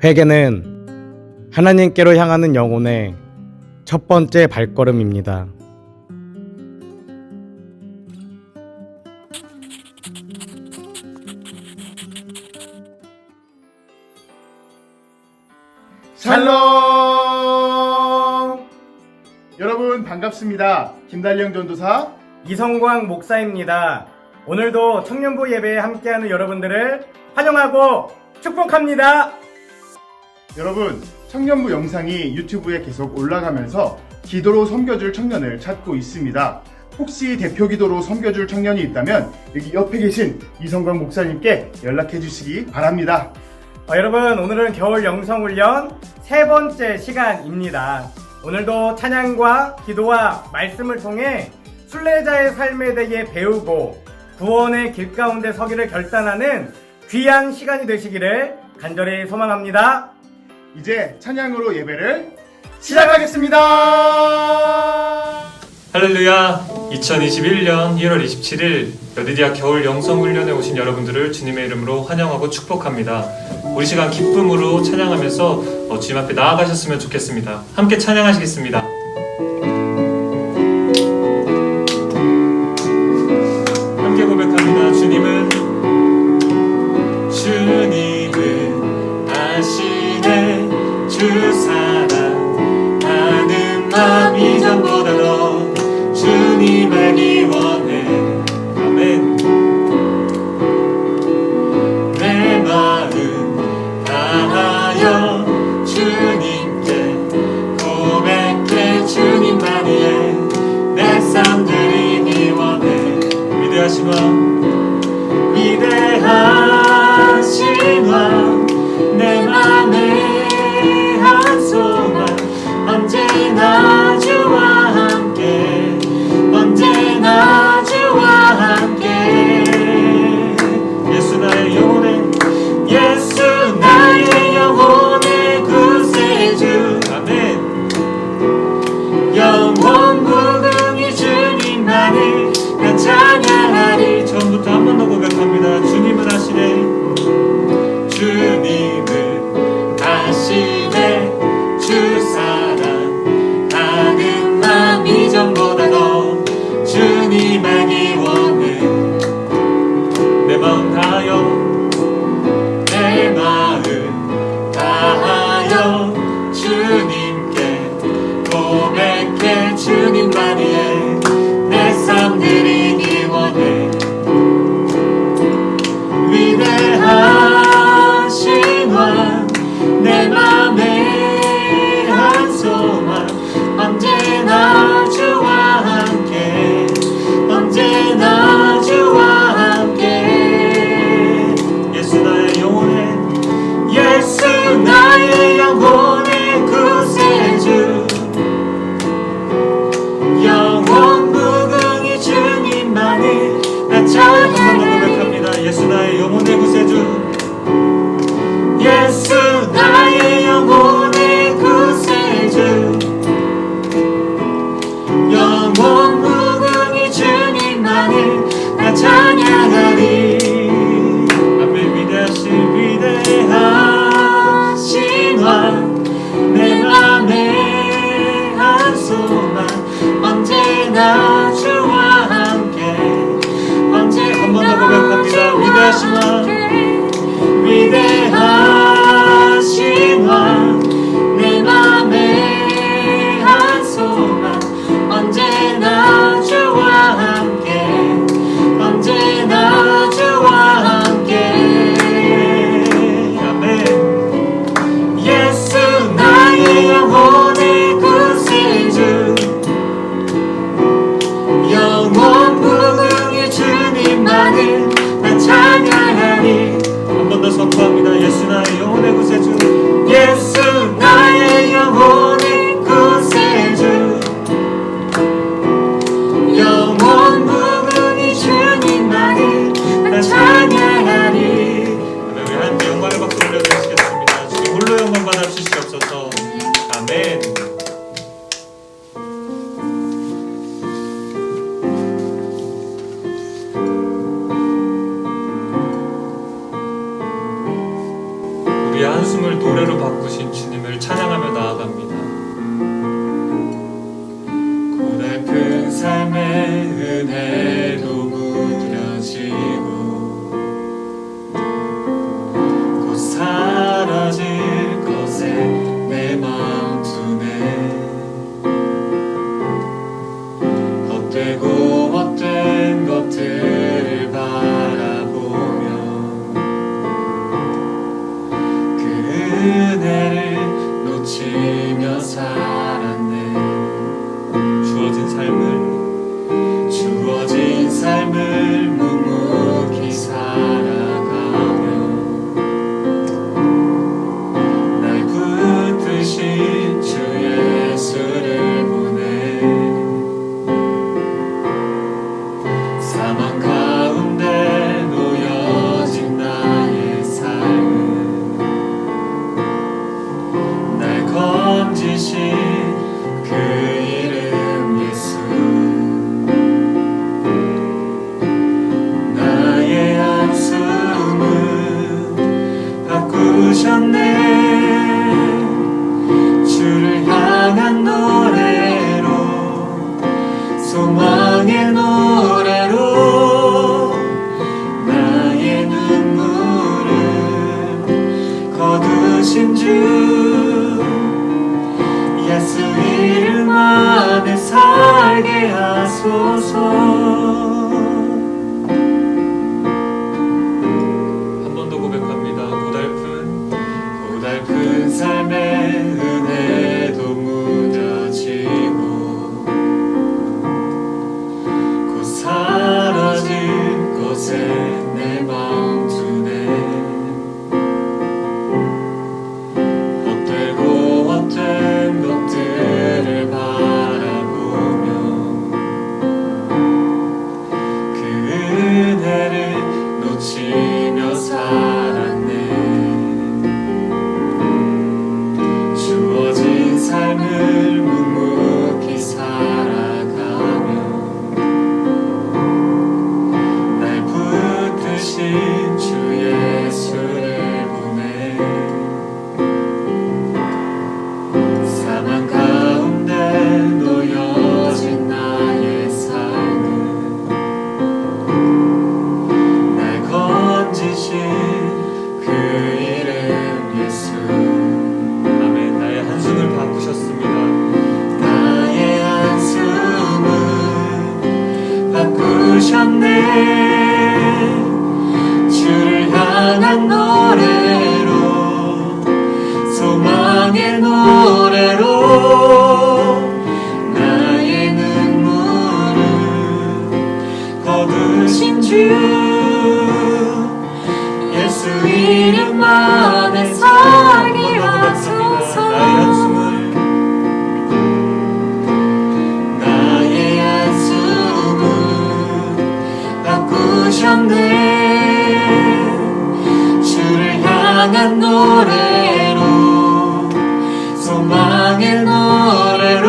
회개는 하나님께로 향하는 영혼의 첫 번째 발걸음입니다. 샬롬! 여러분 반갑습니다. 김달령 전도사 이성광 목사입니다. 오늘도 청년부 예배에 함께하는 여러분들을 환영하고 축복합니다. 여러분, 청년부 영상이 유튜브에 계속 올라가면서 기도로 섬겨줄 청년을 찾고 있습니다. 혹시 대표 기도로 섬겨줄 청년이 있다면 여기 옆에 계신 이성광 목사님께 연락해 주시기 바랍니다. 여러분, 오늘은 겨울 영성훈련 세 번째 시간입니다. 오늘도 찬양과 기도와 말씀을 통해 순례자의 삶에 대해 배우고 구원의 길 가운데 서기를 결단하는 귀한 시간이 되시기를 간절히 소망합니다. 이제 찬양으로 예배를 시작하겠습니다. 할렐루야. 2021년 1월 27일 여디디아 겨울 영성훈련에 오신 여러분들을 주님의 이름으로 환영하고 축복합니다. 우리 시간 기쁨으로 찬양하면서 주님 앞에 나아가셨으면 좋겠습니다. 함께 찬양하시겠습니다. 함께 고백합니다. 주님은 아시네 주 사랑하는 마음 이전보다 더 주님 알기 원해. 아멘. 내 마음 다하여 주님께 고백해. 주님만이 해 내 삶 드리기 원해. 위대하신 왕, 위대하신 왕, 내 맘에 한 소망, 언제나 주와 함께, 언제나 주와 함께. 예수 나의 영혼의, 예수 나의 영혼의 구세주. 아멘. 영원 무궁히 주님만을 난 찬양하리. 처음부터 한 번 더 고백합니다. 주님은 하시네, 주님은 하시네 주 사랑하는 마음 이전보다 더 주님 알기 원해. 내 마음 다하여, 내 마음 다하여 주님께 고백해. 주님만이 해 내 삶 드리기 원해. 위대하신 왕, 내 맘에 한 소망, 언제나 주와 함께, 언제나 주와 함께. 예수 나의 영혼의, 예수 나의 영혼의 구세주. 영원 무궁히 주님만을 나 찬양하리. 예수 나의 영혼의 구세주, 예수 나의 영혼의 구세주. 영원 무궁히 주님만을 나 찬양하리. 아멘. 위대하신 왕, 내 맘에 한 소망, 언제나 주와 함께, 언제. 한 번 더 고백합니다. 위대하신 왕, 위대하신 왕, 내 맘에 한 소망, 언제나 주와 함께, 언제나 주와 함께. 아멘. 예수 나의 영혼의 구세주. 영원 무궁히 주님만을 난 찬양하리. 한 번 더 선포합니다. 예수 나의 영혼의 구세주, 예수 나의 영혼의 구세주. 영원 무궁히 주님만을 난 찬양하리. 우리 함께 영광의 박수 올려드리시겠습니다. 주님 홀로 영광 받아 주시옵소서. 아멘. 우리의 한숨을 노래로 바꾸신 주님을 찬양하며 나아갑니다. 고달픈 삶의 은혜도 무뎌지고 곧 사라질 것에 내 마음 두네. 헛되고 헛된 것들을 바라보며 그 은혜를 놓치며 살았네. 주어진 삶을 묵묵히 살아가며 날 붙드신 주 예수를 보내. 사망 가운데 놓여진 나의 삶을 날 건지신 그 이름 예수. 나의 한숨을 바꾸셨네. 주를 향한 노래로, 소망의 노래로 나의 눈물을 거두신 주 예수 이름 안에 살게 하소서. 한 번 더 고백합니다. 고달픈 삶의 은혜도 무뎌지고 곧 사라질 것에 내 마음 두네. 헛되고 헛된 것들을 바라보며 그 은혜를 놓치며 살았네. 주어진 삶을 묵묵히 살아가며 날 붙드신 주 예수를 보내. 사망 가운데 놓여진 나의 삶을 날 건지신 그 이름 예수. 아멘. 나의 한숨을 바꾸셨습니다. 나의 한숨을 바꾸셨네. 주를 향한 노래로, 소망의 노래로 나의 눈물을 거두신 주 예수 이름 안에 살게 하소서. 나의 한숨을 바꾸셨네. 주를 향한 노래로, 소망의 노래로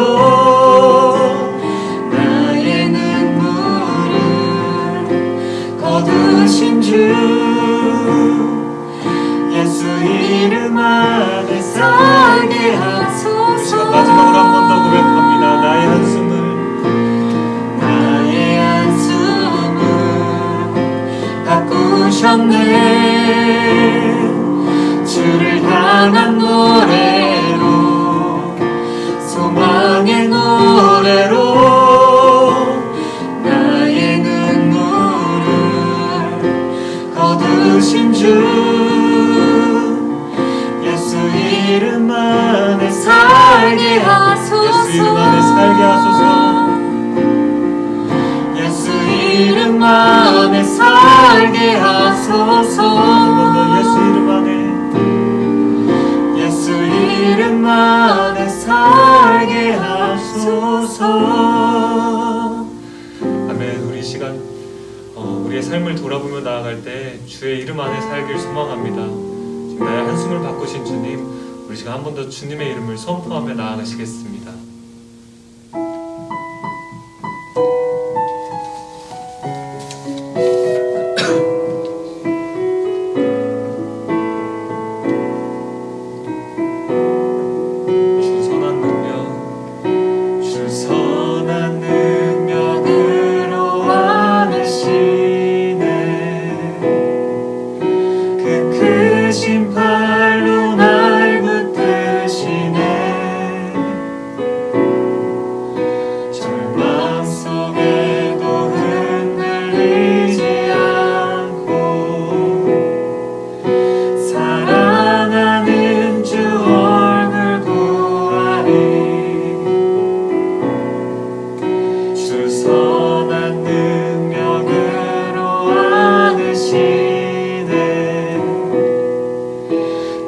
나의 눈물을 거두신 주 예수 이름 안에 살게 하소서. 마지막으로 한 번 더 고백합니다. 나의 한숨을 바꾸셨네. 주를 향한 노래로, 소망의 노래로 나의 눈물을 거두신 주 예수 이름 안에 살게 하소서. 예수 이름 안에 살게 하소서. 예수 이름 안에 살게 하소서. 예수 이름 안에, 예수 이름 안에 살게 하소서. 아멘. 우리 이 시간 우리의 삶을 돌아보며 나아갈 때 주의 이름 안에 살길 소망합니다. 지금 나의 한숨을 바꾸신 주님, 우리 시간 한 번 더 주님의 이름을 선포하며 나아가시겠습니다. 크신 팔로 날 붙드시네. 절망 속에도 흔들리지 않고 사랑하는 주 얼굴 구하리. 주 선한 능력으로 안으시네.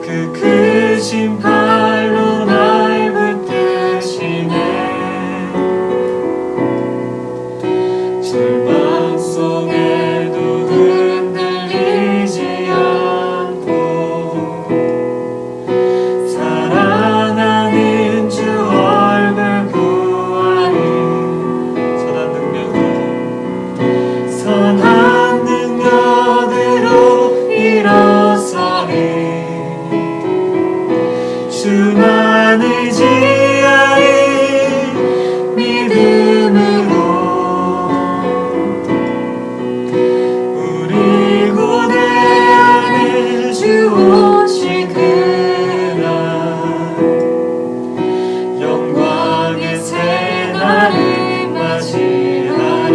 그 크신 팔로 날 붙드시네. 절망 속에도 흔들리지 않고 사랑하는 주 얼굴 구하리. 선한 능력으로 일어서리. 주만 의지하리. 믿음으로 우리 고대하는 주 오신 그날 영광의 새날을 맞이하리.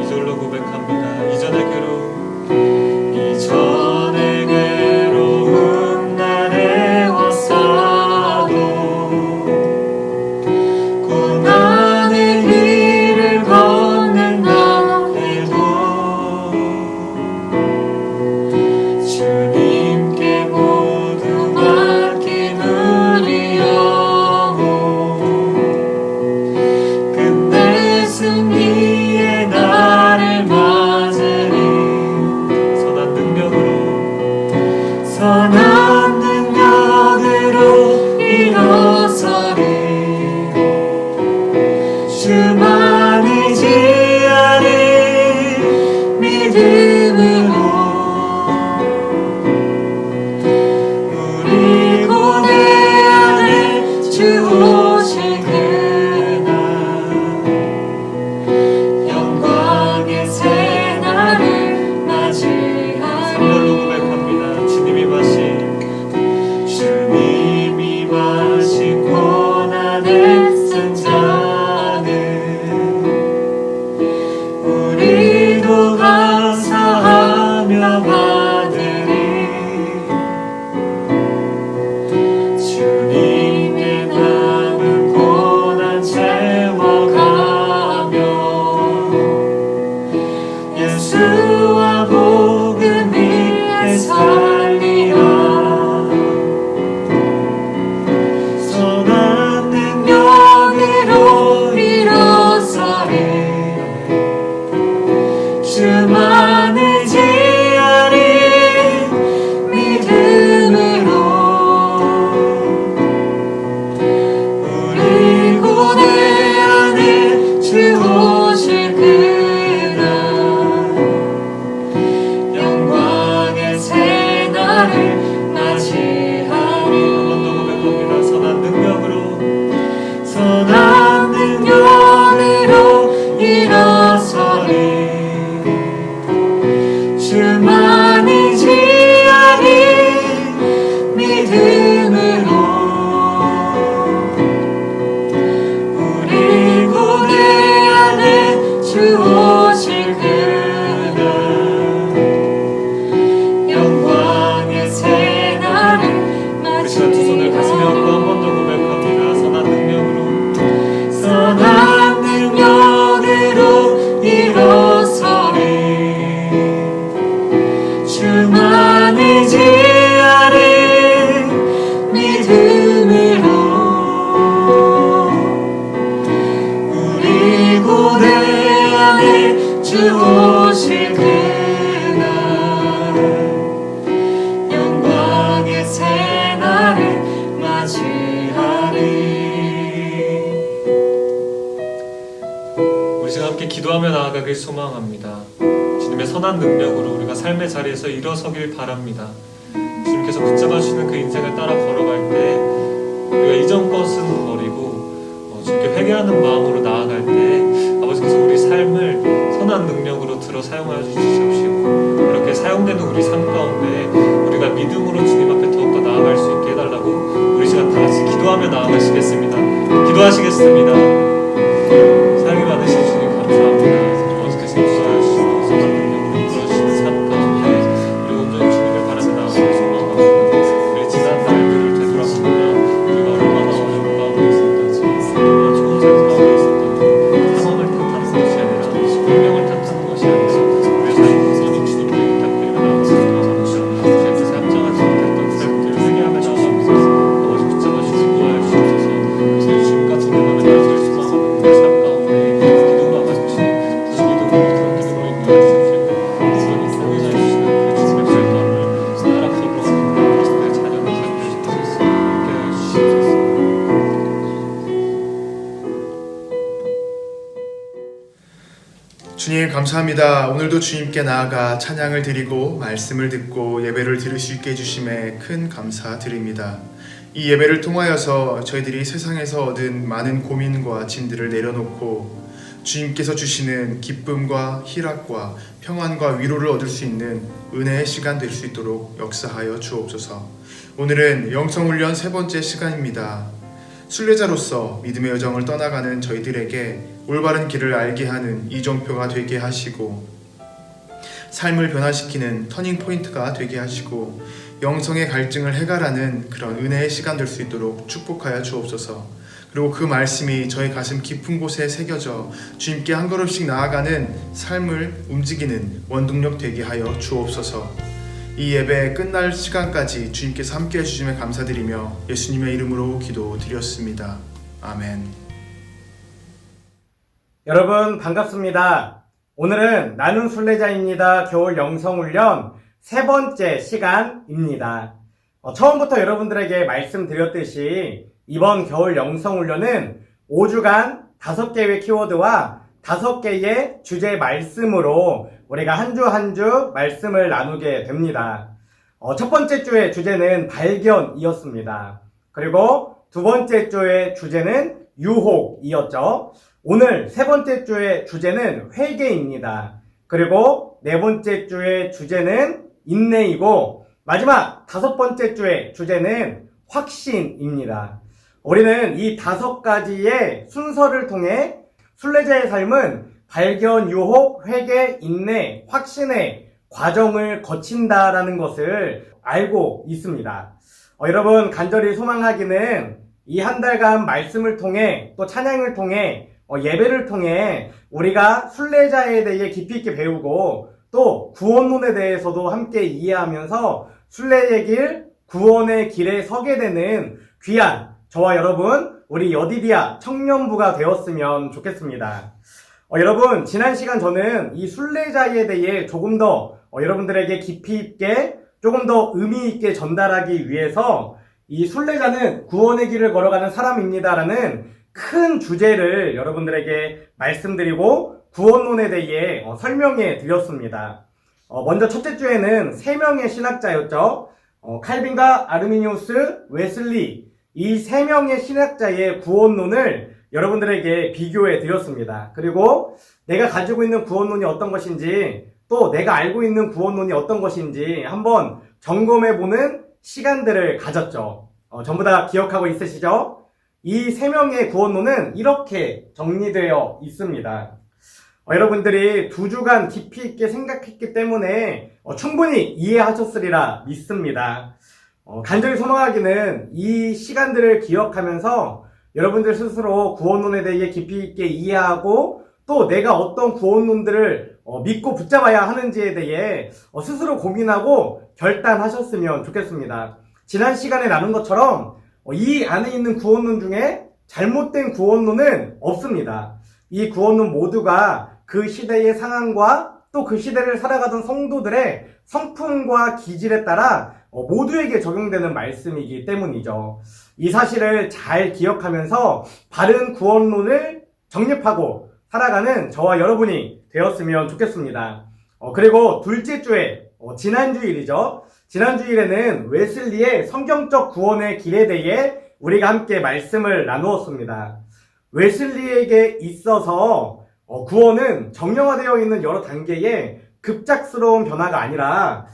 이절로 고백합니다. 이전의 괴로움 날 애워싸도 고난의 길을 걷는다 해도 주님께 모두 맡긴 우리 영혼 끝내 승리의 날을 맞으리. 선한 능력으로 일어서리. 주만 의지하리. 믿음으로 우리 고대하는 주 오실 그날 영광의 새날을 맞이하리. 선별로 고백합니다. 주님이 마신 고난의 쓴 잔을 우리도 감사하며 받으리. 주님의 남은 고난 채워가며 예수와 복음 위에 살리라. 선한 능력으로 일어서리. 주만 의지하리. 믿음으로 우리 고대하는 주 오실 그날 영광의 새날을 맞이하리. 한 번 더 고백합니다. 선한 능력으로 일어서리. 주만 의지하리. 믿음으로 우리 고대하는 주 오실 그날 영광의 새날을 맞이하리. 우리 시간 두 손을 가슴에 얹고 한 번 더 고백합니다. 선한 능력으로 일어서리. 주만 의지하리. 믿음으로 우리 고대하는 주 오실 그날 영광의 새날을 맞이하리. 우리 지금 함께 기도하며 나아가길 소망합니다. 주님의 선한 능력으로 우리가 삶의 자리에서 일어서길 바랍니다. 주님께서 붙잡아 주시는 그 인생을 따라 걸어갈 때 우리가 이전 것은 버리고 주님께 회개하는 마음으로 나아갈 때 아버지께서 우리 삶을 선한 능력으로 들어 기도로 사용하여 주시옵시고 이렇게 사용되는 우리 삶 가운데 우리가 믿음으로 주님 앞에 더욱더 나아갈 수 있게 해달라고 우리 시간 다 같이 기도하며 나아가시겠습니다. 기도하시겠습니다. 사랑이 많으신 주님 감사합니다. 어떻게 생각하시고 성령으로 이끌어주시는 삶 가운데 우리 온전히 주님을 바라며 나아갈 수 있는 우리 지난 날들을 되돌아봅니다. 우리가 얼마나 어려운 가운데 있었던지 얼마나 좋은 삶 가운데 있었던지 상황을 탓하는 것이 아니라 운명을 탓하는 것이 아니라 우리의 삶을 온전히 주님께 부탁드리며 나아가서 나아갑니다. 주님께서 합장하지 못했던 삶들 회개하며 나아가면서 아버지 붙잡아 주시고 구하여 주옵소서. 그래서 주님 같은 대만을 나아갈 수 있는 삶 가운데 기도가 가슴시 기도로 기도로 인도해 주십시오. 주님이 사용해 주시는 그 주님의 발걸음을 나락하도록 그리스도의 자녀를 살펴 주옵소서. 함께 하여 주시옵소서. 주님 감사합니다. 오늘도 주님께 나아가 찬양을 드리고 말씀을 듣고 예배를 들을 수 있게 해주심에 큰 감사드립니다. 이 예배를 통하여서 저희들이 세상에서 얻은 많은 고민과 짐들을 내려놓고 주님께서 주시는 기쁨과 희락과 평안과 위로를 얻을 수 있는 은혜의 시간 될 수 있도록 역사하여 주옵소서. 오늘은 영성훈련 세 번째 시간입니다. 순례자로서 믿음의 여정을 떠나가는 저희들에게 올바른 길을 알게 하는 이정표가 되게 하시고 삶을 변화시키는 터닝포인트가 되게 하시고 영성의 갈증을 해결하는 그런 은혜의 시간 될 수 있도록 축복하여 주옵소서. 그리고 그 말씀이 저희 가슴 깊은 곳에 새겨져 주님께 한 걸음씩 나아가는 삶을 움직이는 원동력 되게 하여 주옵소서. 이 예배 끝날 시간까지 주님께서 함께해 주심에 감사드리며 예수님의 이름으로 기도드렸습니다. 아멘. 여러분 반갑습니다. 오늘은 나는 순례자입니다. 겨울 영성훈련 세 번째 시간입니다. 처음부터 여러분들에게 말씀드렸듯이 이번 겨울 영성훈련은 5주간 5개의 키워드와 5개의 주제 말씀으로 우리가 한 주 한 주 말씀을 나누게 됩니다. 첫 번째 주의 주제는 발견이었습니다. 그리고 두 번째 주의 주제는 유혹이었죠. 오늘 세 번째 주의 주제는 회개입니다. 그리고 네 번째 주의 주제는 인내이고 마지막 다섯 번째 주의 주제는 확신입니다. 우리는 이 5가지의 순서를 통해 순례자의 삶은 발견, 유혹, 회개, 인내, 확신의 과정을 거친다라는 것을 알고 있습니다. 여러분 간절히 소망하기는 이 한 달간 말씀을 통해 또 찬양을 통해 예배를 통해 우리가 순례자에 대해 깊이 있게 배우고 또 구원론에 대해서도 함께 이해하면서 순례의 길, 구원의 길에 서게 되는 귀한 저와 여러분 우리 여디디아 청년부가 되었으면 좋겠습니다. 여러분 지난 시간 저는 이 순례자에 대해 조금 더 여러분들에게 깊이 있게 조금 더 의미 있게 전달하기 위해서 이 순례자는 구원의 길을 걸어가는 사람입니다라는 큰 주제를 여러분들에게 말씀드리고 구원론에 대해 설명해 드렸습니다. 먼저 첫째 주에는 3명의 신학자였죠. 칼빈과 아르미니우스, 웨슬리 이 3명의 신학자의 구원론을 여러분들에게 비교해 드렸습니다. 그리고 내가 가지고 있는 구원론이 어떤 것인지 또 내가 알고 있는 구원론이 어떤 것인지 한번 점검해보는 시간들을 가졌죠. 전부 다 기억하고 있으시죠? 이 3명의 구원론은 이렇게 정리되어 있습니다. 여러분들이 2주간 깊이 있게 생각했기 때문에 충분히 이해하셨으리라 믿습니다. 간절히 소망하기는 이 시간들을 기억하면서 여러분들 스스로 구원론에 대해 깊이 있게 이해하고 또 내가 어떤 구원론들을 믿고 붙잡아야 하는지에 대해 스스로 고민하고 결단하셨으면 좋겠습니다. 지난 시간에 나눈 것처럼 이 안에 있는 구원론 중에 잘못된 구원론은 없습니다. 이 구원론 모두가 그 시대의 상황과 또 그 시대를 살아가던 성도들의 성품과 기질에 따라 모두에게 적용되는 말씀이기 때문이죠. 이 사실을 잘 기억하면서 바른 구원론을 정립하고 살아가는 저와 여러분이 되었으면 좋겠습니다. 그리고 둘째 주에 지난주일이죠. 지난주일에는 웨슬리의 성경적 구원의 길에 대해 우리가 함께 말씀을 나누었습니다. 웨슬리에게 있어서 구원은 정형화되어 있는 여러 단계의 급작스러운 변화가 아니라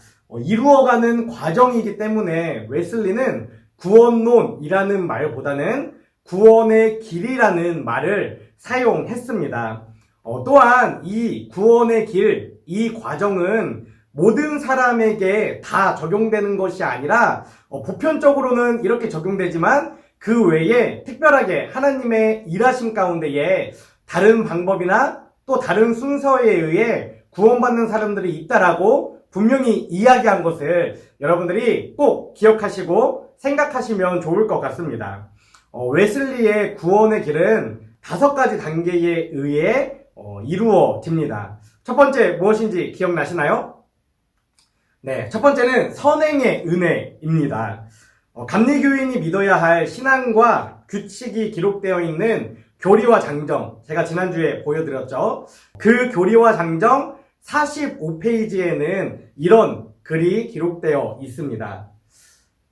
이루어가는 과정이기 때문에 웨슬리는 구원론이라는 말보다는 구원의 길이라는 말을 사용했습니다. 또한 이 구원의 길, 이 과정은 모든 사람에게 다 적용되는 것이 아니라 보편적으로는 이렇게 적용되지만 그 외에 특별하게 하나님의 일하심 가운데에 다른 방법이나 또 다른 순서에 의해 구원받는 사람들이 있다라고 분명히 이야기한 것을 여러분들이 꼭 기억하시고 생각하시면 좋을 것 같습니다. 웨슬리의 구원의 길은 5가지 단계에 의해 이루어집니다. 첫 번째 무엇인지 기억나시나요? 네, 첫 번째는 선행의 은혜입니다. 감리교인이 믿어야 할 신앙과 규칙이 기록되어 있는 교리와 장정, 제가 지난주에 보여드렸죠. 그 교리와 장정 45페이지에는 이런 글이 기록되어 있습니다.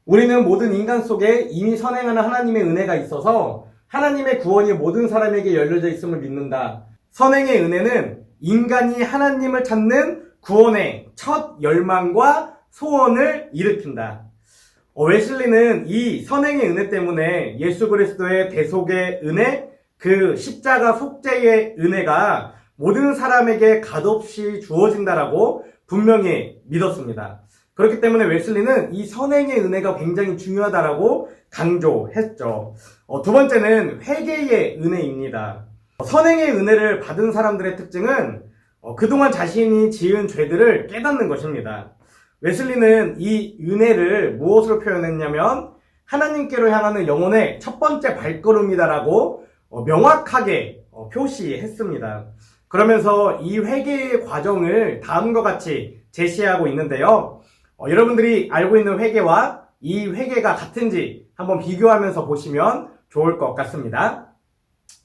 우리는 모든 인간 속에 이미 선행하는 하나님의 은혜가 있어서 하나님의 구원이 모든 사람에게 열려져 있음을 믿는다. 선행의 은혜는 인간이 하나님을 찾는 구원의 첫 열망과 소원을 일으킨다. 웨슬리는 이 선행의 은혜 때문에 예수 그리스도의 대속의 은혜, 그 십자가 속죄의 은혜가 모든 사람에게 값없이 주어진다라고 분명히 믿었습니다. 그렇기 때문에 웨슬리는 이 선행의 은혜가 굉장히 중요하다라고 강조했죠. 두 번째는 회개의 은혜입니다. 선행의 은혜를 받은 사람들의 특징은 그동안 자신이 지은 죄들을 깨닫는 것입니다. 웨슬리는 이 은혜를 무엇으로 표현했냐면 하나님께로 향하는 영혼의 첫 번째 발걸음이다라고 명확하게 표시했습니다. 그러면서 이 회개의 과정을 다음과 같이 제시하고 있는데요. 여러분들이 알고 있는 회개와 이 회개가 같은지 한번 비교하면서 보시면 좋을 것 같습니다.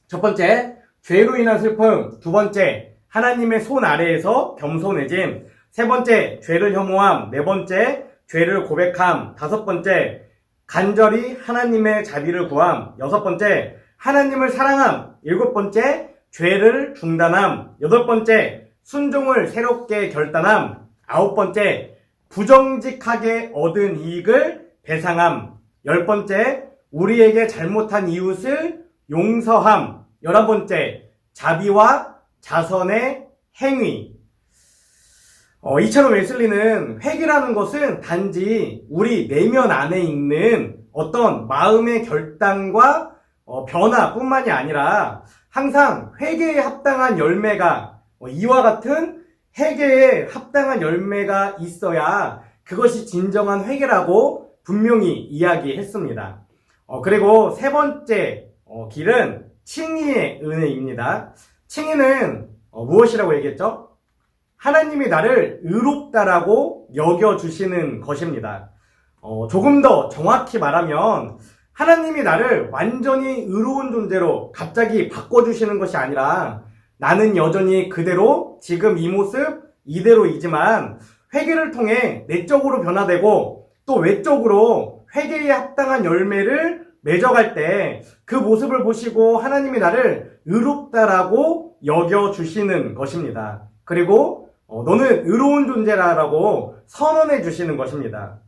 첫 번째, 죄로 인한 슬픔. 두 번째, 하나님의 손 아래에서 겸손해짐. 세 번째, 죄를 혐오함. 네 번째, 죄를 고백함. 다섯 번째, 간절히 하나님의 자비를 구함. 여섯 번째, 하나님을 사랑함. 일곱 번째, 죄를 중단함. 여덟 번째, 순종을 새롭게 결단함. 아홉 번째, 부정직하게 얻은 이익을 배상함. 열 번째, 우리에게 잘못한 이웃을 용서함. 11번째, 자비와 자선의 행위. 이처럼 웨슬리는 회개라는 것은 단지 우리 내면 안에 있는 어떤 마음의 결단과 변화뿐만이 아니라 항상 회개에 합당한 열매가 이와 같은 회개에 합당한 열매가 있어야 그것이 진정한 회개라고 분명히 이야기했습니다. 그리고 세 번째 길은 칭의의 은혜입니다. 칭의는 무엇이라고 얘기했죠? 하나님이 나를 의롭다라고 여겨주시는 것입니다. 조금 더 정확히 말하면 하나님이 나를 완전히 의로운 존재로 갑자기 바꿔주시는 것이 아니라 나는 여전히 그대로 지금 이 모습 이대로이지만 회개를 통해 내적으로 변화되고 또 외적으로 회개에 합당한 열매를 맺어갈 때 그 모습을 보시고 하나님이 나를 의롭다라고 여겨주시는 것입니다. 그리고 너는 의로운 존재라라고 선언해 주시는 것입니다.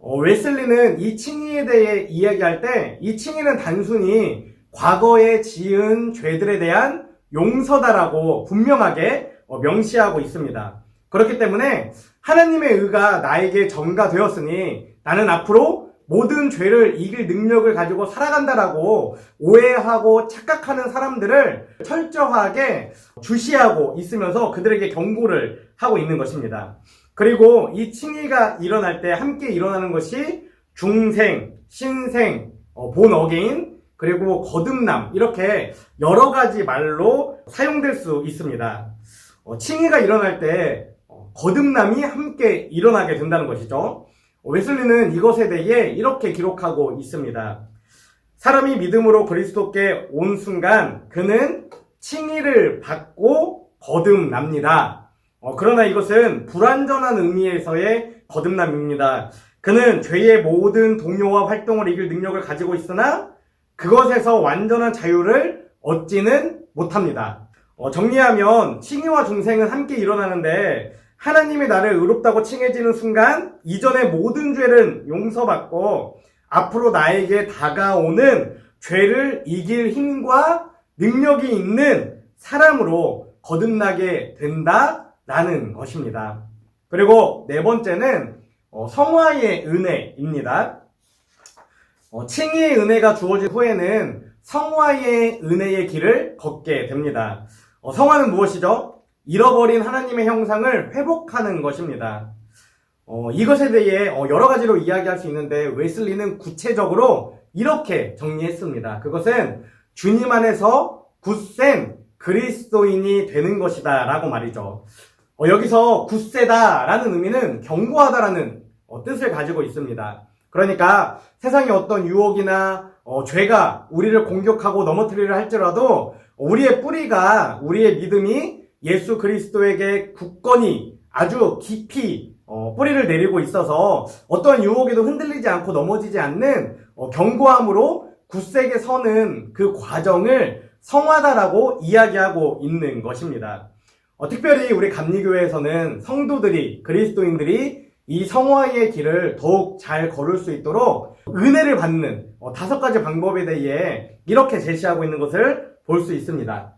웨슬리는 이 칭의에 대해 이야기할 때 이 칭의는 단순히 과거에 지은 죄들에 대한 용서다라고 분명하게 명시하고 있습니다. 그렇기 때문에 하나님의 의가 나에게 전가되었으니 나는 앞으로 모든 죄를 이길 능력을 가지고 살아간다라고 오해하고 착각하는 사람들을 철저하게 주시하고 있으면서 그들에게 경고를 하고 있는 것입니다. 그리고 이 칭의가 일어날 때 함께 일어나는 것이 중생, 신생, 본 어게인, 그리고 거듭남 이렇게 여러 가지 말로 사용될 수 있습니다. 칭의가 일어날 때 거듭남이 함께 일어나게 된다는 것이죠. 웨슬리는 이것에 대해 이렇게 기록하고 있습니다. 사람이 믿음으로 그리스도께 온 순간 그는 칭의를 받고 거듭납니다. 그러나 이것은 불완전한 의미에서의 거듭남입니다. 그는 죄의 모든 동요와 활동을 이길 능력을 가지고 있으나 그것에서 완전한 자유를 얻지는 못합니다. 정리하면 칭의와 중생은 함께 일어나는데 하나님이 나를 의롭다고 칭해지는 순간 이전의 모든 죄는 용서받고 앞으로 나에게 다가오는 죄를 이길 힘과 능력이 있는 사람으로 거듭나게 된다라는 것입니다. 그리고 네 번째는 성화의 은혜입니다. 칭의의 은혜가 주어진 후에는 성화의 은혜의 길을 걷게 됩니다. 성화는 무엇이죠? 잃어버린 하나님의 형상을 회복하는 것입니다. 이것에 대해 여러 가지로 이야기할 수 있는데 웨슬리는 구체적으로 이렇게 정리했습니다. 그것은 주님 안에서 굳센 그리스도인이 되는 것이다 라고 말이죠. 여기서 굳세다 라는 의미는 견고하다라는 뜻을 가지고 있습니다. 그러니까 세상의 어떤 유혹이나 죄가 우리를 공격하고 넘어뜨리려 할지라도 우리의 뿌리가, 우리의 믿음이 예수 그리스도에게 굳건히 아주 깊이 뿌리를 내리고 있어서 어떠한 유혹에도 흔들리지 않고 넘어지지 않는 견고함으로 굳세게 서는 그 과정을 성화다라고 이야기하고 있는 것입니다. 특별히 우리 감리교회에서는 성도들이, 그리스도인들이 이 성화의 길을 더욱 잘 걸을 수 있도록 은혜를 받는 5가지 방법에 대해 이렇게 제시하고 있는 것을 볼 수 있습니다.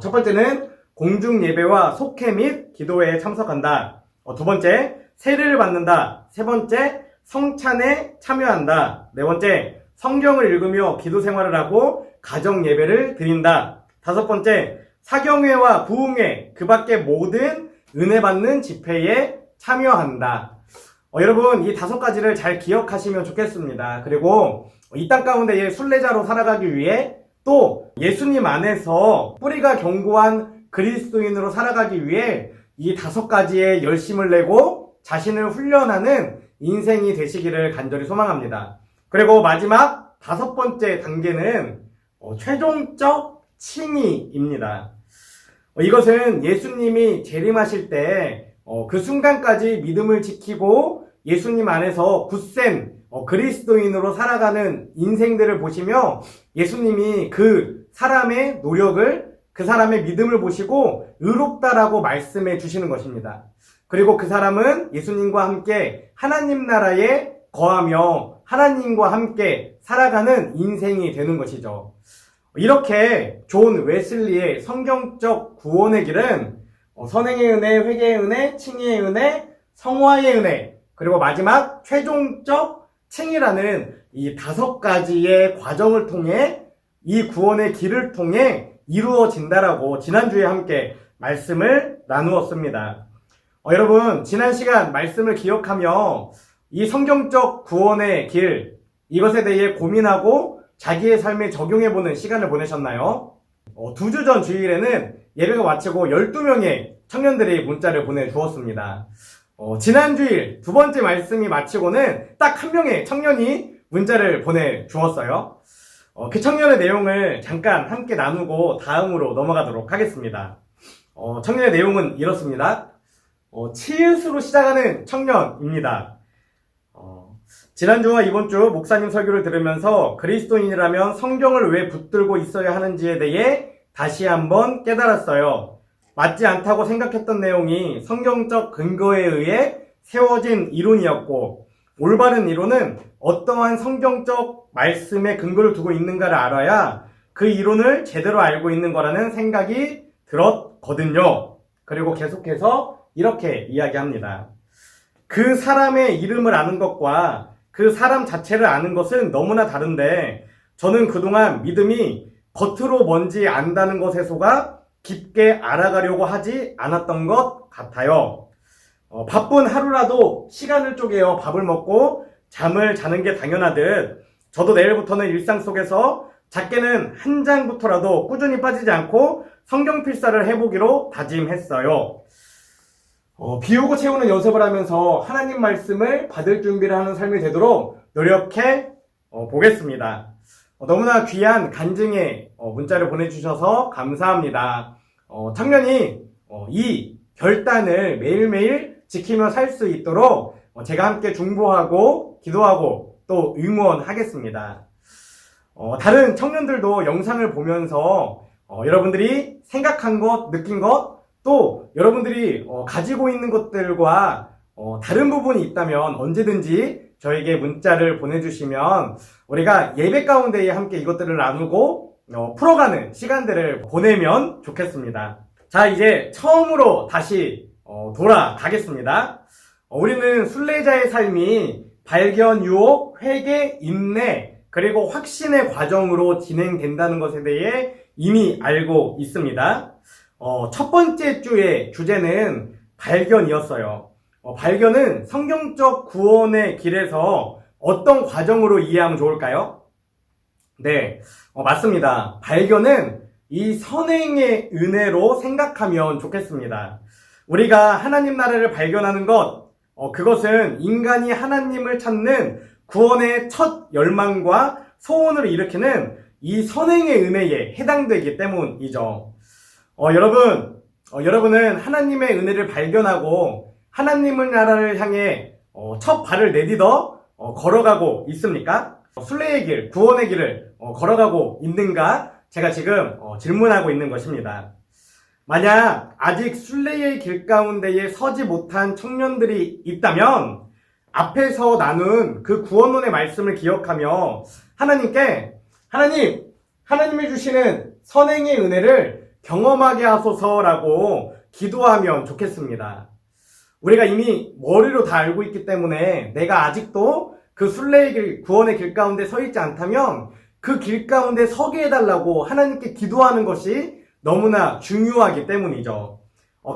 첫 번째는 공중 예배와 속회 및 기도회에 참석한다. 두 번째, 세례를 받는다. 세 번째, 성찬에 참여한다. 네 번째, 성경을 읽으며 기도 생활을 하고 가정 예배를 드린다. 다섯 번째, 사경회와 부흥회, 그 밖의 모든 은혜 받는 집회에 참여한다. 여러분, 이 5가지를 잘 기억하시면 좋겠습니다. 그리고 이 땅 가운데의 순례자로 살아가기 위해 또 예수님 안에서 뿌리가 견고한 그리스도인으로 살아가기 위해 이 5가지의 열심을 내고 자신을 훈련하는 인생이 되시기를 간절히 소망합니다. 그리고 마지막 5번째 단계는 최종적 칭의입니다. 이것은 예수님이 재림하실 때 그 순간까지 믿음을 지키고 예수님 안에서 굳센 그리스도인으로 살아가는 인생들을 보시며 예수님이 그 사람의 노력을, 그 사람의 믿음을 보시고 의롭다라고 말씀해 주시는 것입니다. 그리고 그 사람은 예수님과 함께 하나님 나라에 거하며 하나님과 함께 살아가는 인생이 되는 것이죠. 이렇게 존 웨슬리의 성경적 구원의 길은 선행의 은혜, 회개의 은혜, 칭의의 은혜, 성화의 은혜, 그리고 마지막 최종적 칭의라는 이 5가지의 과정을 통해 이 구원의 길을 통해 이루어진다라고 지난주에 함께 말씀을 나누었습니다. 여러분, 지난 시간 말씀을 기억하며 이 성경적 구원의 길, 이것에 대해 고민하고 자기의 삶에 적용해보는 시간을 보내셨나요? 2주 전 주일에는 예배가 마치고 12명의 청년들이 문자를 보내주었습니다. 지난 주일 2번째 말씀이 마치고는 딱 1명의 청년이 문자를 보내주었어요. 그 청년의 내용을 잠깐 함께 나누고 다음으로 넘어가도록 하겠습니다. 청년의 내용은 이렇습니다. 치읓으로 시작하는 청년입니다. 지난주와 이번주 목사님 설교를 들으면서 그리스도인이라면 성경을 왜 붙들고 있어야 하는지에 대해 다시 한번 깨달았어요. 맞지 않다고 생각했던 내용이 성경적 근거에 의해 세워진 이론이었고 올바른 이론은 어떠한 성경적 말씀에 근거를 두고 있는가를 알아야 그 이론을 제대로 알고 있는 거라는 생각이 들었거든요. 그리고 계속해서 이렇게 이야기합니다. 그 사람의 이름을 아는 것과 그 사람 자체를 아는 것은 너무나 다른데 저는 그동안 믿음이 겉으로 뭔지 안다는 것에 속아 깊게 알아가려고 하지 않았던 것 같아요. 바쁜 하루라도 시간을 쪼개어 밥을 먹고 잠을 자는 게 당연하듯 저도 내일부터는 일상 속에서 작게는 한 장부터라도 꾸준히 빠지지 않고 성경 필사를 해보기로 다짐했어요. 비우고 채우는 연습을 하면서 하나님 말씀을 받을 준비를 하는 삶이 되도록 노력해 보겠습니다. 너무나 귀한 간증의 문자를 보내주셔서 감사합니다. 청년이 이 결단을 매일매일 지키며 살 수 있도록 제가 함께 중보하고 기도하고 또 응원하겠습니다. 다른 청년들도 영상을 보면서 여러분들이 생각한 것, 느낀 것, 또 여러분들이 가지고 있는 것들과 다른 부분이 있다면 언제든지 저에게 문자를 보내주시면 우리가 예배 가운데에 함께 이것들을 나누고 풀어가는 시간들을 보내면 좋겠습니다. 자, 이제 처음으로 다시 돌아가겠습니다. 우리는 순례자의 삶이 발견, 유혹, 회개, 인내, 그리고 확신의 과정으로 진행된다는 것에 대해 이미 알고 있습니다. 첫 번째 주의 주제는 발견이었어요. 발견은 성경적 구원의 길에서 어떤 과정으로 이해하면 좋을까요? 네, 맞습니다. 발견은 이 선행의 은혜로 생각하면 좋겠습니다. 우리가 하나님 나라를 발견하는 것, 그것은 인간이 하나님을 찾는 구원의 첫 열망과 소원을 일으키는 이 선행의 은혜에 해당되기 때문이죠. 여러분은 하나님의 은혜를 발견하고 하나님의 나라를 향해 첫 발을 내딛어 걸어가고 있습니까? 순례의 길, 구원의 길을 걸어가고 있는가? 제가 지금 질문하고 있는 것입니다. 만약 아직 순례의 길 가운데에 서지 못한 청년들이 있다면 앞에서 나눈 그 구원론의 말씀을 기억하며 하나님이 주시는 선행의 은혜를 경험하게 하소서라고 기도하면 좋겠습니다. 우리가 이미 머리로 다 알고 있기 때문에 내가 아직도 그 순례의 길, 구원의 길 가운데 서 있지 않다면 그 길 가운데 서게 해달라고 하나님께 기도하는 것이 너무나 중요하기 때문이죠.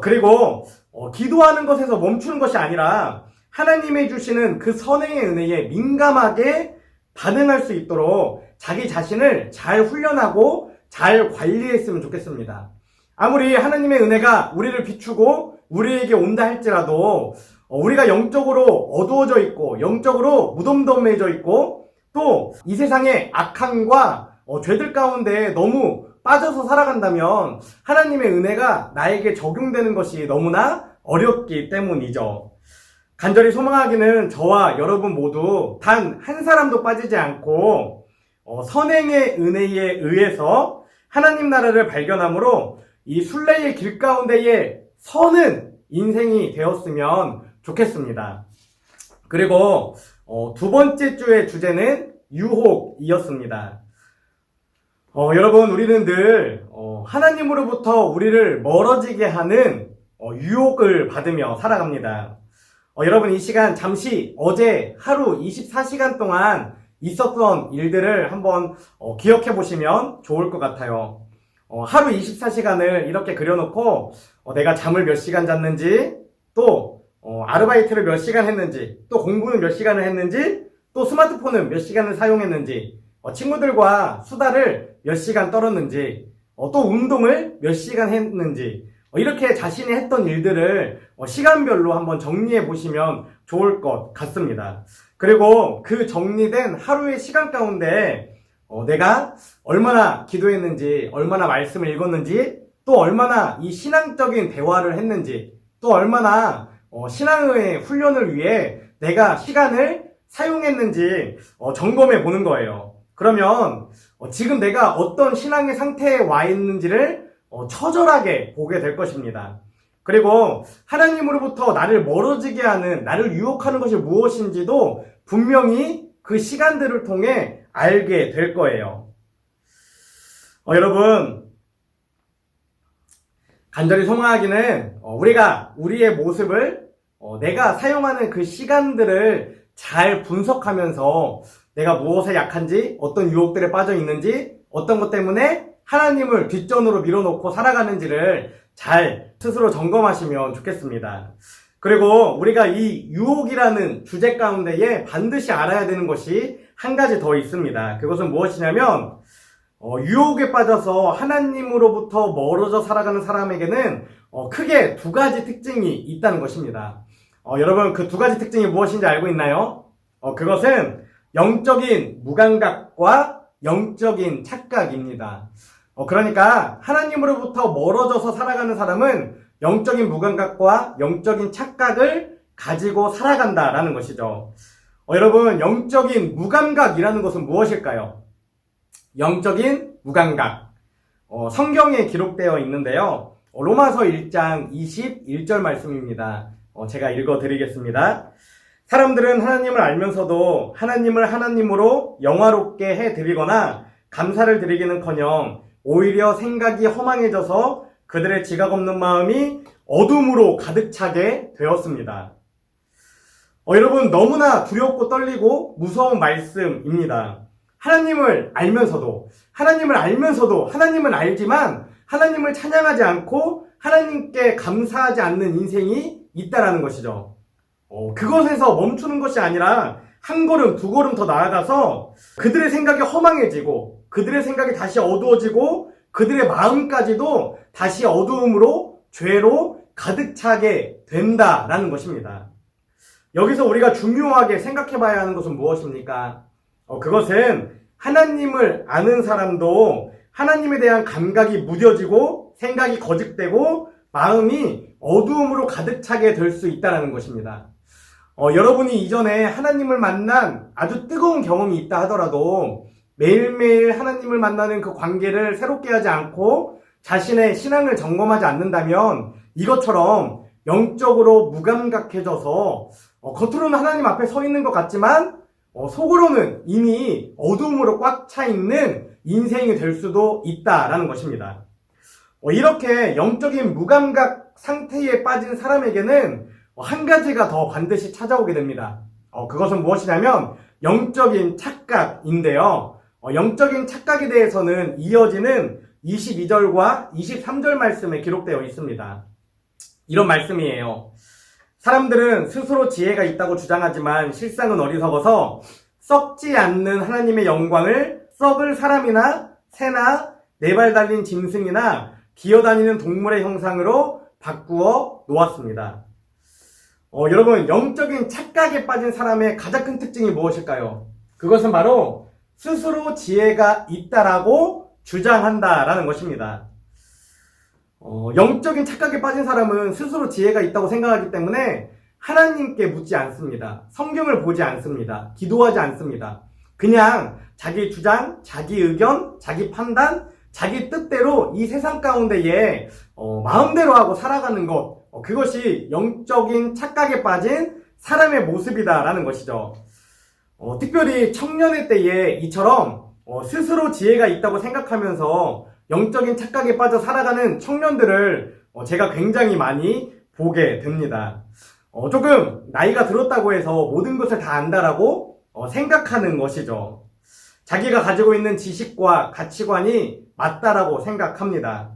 그리고 기도하는 것에서 멈추는 것이 아니라 하나님이 주시는 그 선행의 은혜에 민감하게 반응할 수 있도록 자기 자신을 잘 훈련하고 잘 관리했으면 좋겠습니다. 아무리 하나님의 은혜가 우리를 비추고 우리에게 온다 할지라도 우리가 영적으로 어두워져 있고 영적으로 무덤덤해져 있고 또 이 세상의 악함과 죄들 가운데 너무 빠져서 살아간다면 하나님의 은혜가 나에게 적용되는 것이 너무나 어렵기 때문이죠. 간절히 소망하기는 저와 여러분 모두 단 한 사람도 빠지지 않고 선행의 은혜에 의해서 하나님 나라를 발견함으로 이 순례의 길 가운데에 서는 인생이 되었으면 좋겠습니다. 그리고 두 번째 주의 주제는 유혹이었습니다. 여러분, 우리는 늘 하나님으로부터 우리를 멀어지게 하는 유혹을 받으며 살아갑니다. 여러분, 이 시간 잠시 어제 하루 24시간 동안 있었던 일들을 한번 기억해 보시면 좋을 것 같아요. 하루 24시간을 이렇게 그려놓고 내가 잠을 몇 시간 잤는지, 또 아르바이트를 몇 시간 했는지, 또 공부는 몇 시간을 했는지, 또 스마트폰은 몇 시간을 사용했는지, 친구들과 수다를 몇 시간 떨었는지, 또 운동을 몇 시간 했는지, 이렇게 자신이 했던 일들을 시간별로 한번 정리해 보시면 좋을 것 같습니다. 그리고 그 정리된 하루의 시간 가운데 내가 얼마나 기도했는지, 얼마나 말씀을 읽었는지, 또 얼마나 이 신앙적인 대화를 했는지, 또 얼마나 신앙의 훈련을 위해 내가 시간을 사용했는지 점검해 보는 거예요. 그러면 지금 내가 어떤 신앙의 상태에 와 있는지를 처절하게 보게 될 것입니다. 그리고 하나님으로부터 나를 멀어지게 하는, 나를 유혹하는 것이 무엇인지도 분명히 그 시간들을 통해 알게 될 거예요. 여러분, 간절히 소망하기는 우리가 우리의 모습을 내가 사용하는 그 시간들을 잘 분석하면서 내가 무엇에 약한지, 어떤 유혹들에 빠져 있는지, 어떤 것 때문에 하나님을 뒷전으로 밀어놓고 살아가는지를 잘 스스로 점검하시면 좋겠습니다. 그리고 우리가 이 유혹이라는 주제 가운데에 반드시 알아야 되는 것이 한 가지 더 있습니다. 그것은 무엇이냐면 유혹에 빠져서 하나님으로부터 멀어져 살아가는 사람에게는 크게 두 가지 특징이 있다는 것입니다. 여러분, 그 두 가지 특징이 무엇인지 알고 있나요? 그것은 영적인 무감각과 영적인 착각입니다. 그러니까 하나님으로부터 멀어져서 살아가는 사람은 영적인 무감각과 영적인 착각을 가지고 살아간다라는 것이죠. 여러분, 영적인 무감각이라는 것은 무엇일까요? 영적인 무감각. 성경에 기록되어 있는데요. 로마서 1장 21절 말씀입니다. 제가 읽어드리겠습니다. 사람들은 하나님을 알면서도 하나님을 하나님으로 영화롭게 해드리거나 감사를 드리기는커녕 오히려 생각이 허망해져서 그들의 지각 없는 마음이 어둠으로 가득 차게 되었습니다. 여러분, 너무나 두렵고 떨리고 무서운 말씀입니다. 하나님을 알면서도 하나님은 알지만 하나님을 찬양하지 않고 하나님께 감사하지 않는 인생이 있다라는 것이죠. 그것에서 멈추는 것이 아니라 한 걸음, 두 걸음 더 나아가서 그들의 생각이 허망해지고 그들의 생각이 다시 어두워지고 그들의 마음까지도 다시 어두움으로 죄로 가득 차게 된다라는 것입니다. 여기서 우리가 중요하게 생각해 봐야 하는 것은 무엇입니까? 그것은 하나님을 아는 사람도 하나님에 대한 감각이 무뎌지고 생각이 거짓되고 마음이 어두움으로 가득 차게 될 수 있다는 것입니다. 여러분이 이전에 하나님을 만난 아주 뜨거운 경험이 있다 하더라도 매일매일 하나님을 만나는 그 관계를 새롭게 하지 않고 자신의 신앙을 점검하지 않는다면 이것처럼 영적으로 무감각해져서 겉으로는 하나님 앞에 서 있는 것 같지만 속으로는 이미 어두움으로 꽉 차 있는 인생이 될 수도 있다라는 것입니다. 이렇게 영적인 무감각 상태에 빠진 사람에게는 한 가지가 더 반드시 찾아오게 됩니다. 그것은 무엇이냐면 영적인 착각인데요. 영적인 착각에 대해서는 이어지는 22절과 23절 말씀에 기록되어 있습니다. 이런 말씀이에요. 사람들은 스스로 지혜가 있다고 주장하지만 실상은 어리석어서 썩지 않는 하나님의 영광을 썩을 사람이나 새나 네 발 달린 짐승이나 기어다니는 동물의 형상으로 바꾸어 놓았습니다. 여러분, 영적인 착각에 빠진 사람의 가장 큰 특징이 무엇일까요? 그것은 바로 스스로 지혜가 있다라고 주장한다라는 것입니다. 영적인 착각에 빠진 사람은 스스로 지혜가 있다고 생각하기 때문에 하나님께 묻지 않습니다. 성경을 보지 않습니다. 기도하지 않습니다. 그냥 자기 주장, 자기 의견, 자기 판단, 자기 뜻대로 이 세상 가운데에 마음대로 하고 살아가는 것, 그것이 영적인 착각에 빠진 사람의 모습이다라는 것이죠. 특별히 청년의 때에 이처럼 스스로 지혜가 있다고 생각하면서 영적인 착각에 빠져 살아가는 청년들을 제가 굉장히 많이 보게 됩니다. 조금 나이가 들었다고 해서 모든 것을 다 안다라고 생각하는 것이죠. 자기가 가지고 있는 지식과 가치관이 맞다라고 생각합니다.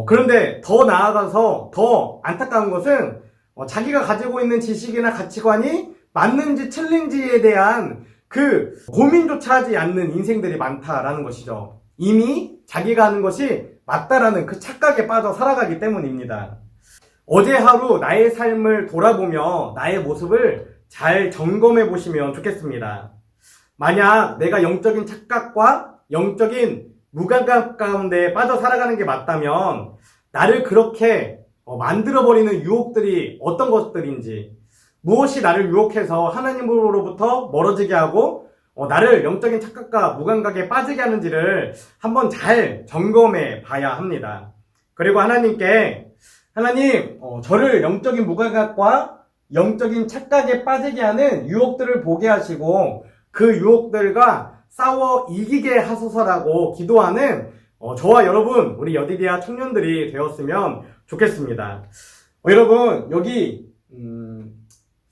그런데 더 나아가서 더 안타까운 것은 자기가 가지고 있는 지식이나 가치관이 맞는지 틀린지에 대한 그 고민조차 하지 않는 인생들이 많다라는 것이죠. 이미 자기가 하는 것이 맞다라는 그 착각에 빠져 살아가기 때문입니다. 어제 하루 나의 삶을 돌아보며 나의 모습을 잘 점검해 보시면 좋겠습니다. 만약 내가 영적인 착각과 영적인 무감각 가운데 빠져 살아가는 게 맞다면 나를 그렇게 만들어버리는 유혹들이 어떤 것들인지, 무엇이 나를 유혹해서 하나님으로부터 멀어지게 하고 나를 영적인 착각과 무감각에 빠지게 하는지를 한번 잘 점검해 봐야 합니다. 그리고 하나님께 하나님, 저를 영적인 무감각과 영적인 착각에 빠지게 하는 유혹들을 보게 하시고 그 유혹들과 싸워 이기게 하소서라고 기도하는 저와 여러분, 우리 여디디아 청년들이 되었으면 좋겠습니다. 여러분, 여기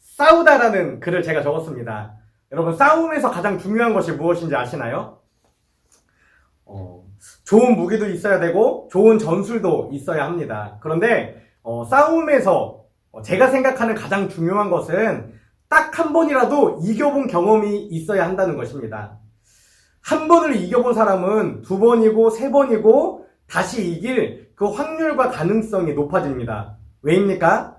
싸우다라는 글을 제가 적었습니다. 여러분, 싸움에서 가장 중요한 것이 무엇인지 아시나요? 좋은 무기도 있어야 되고 좋은 전술도 있어야 합니다. 그런데 싸움에서 제가 생각하는 가장 중요한 것은 딱 한 번이라도 이겨본 경험이 있어야 한다는 것입니다. 한 번을 이겨본 사람은 두 번이고 세 번이고 다시 이길 그 확률과 가능성이 높아집니다. 왜입니까?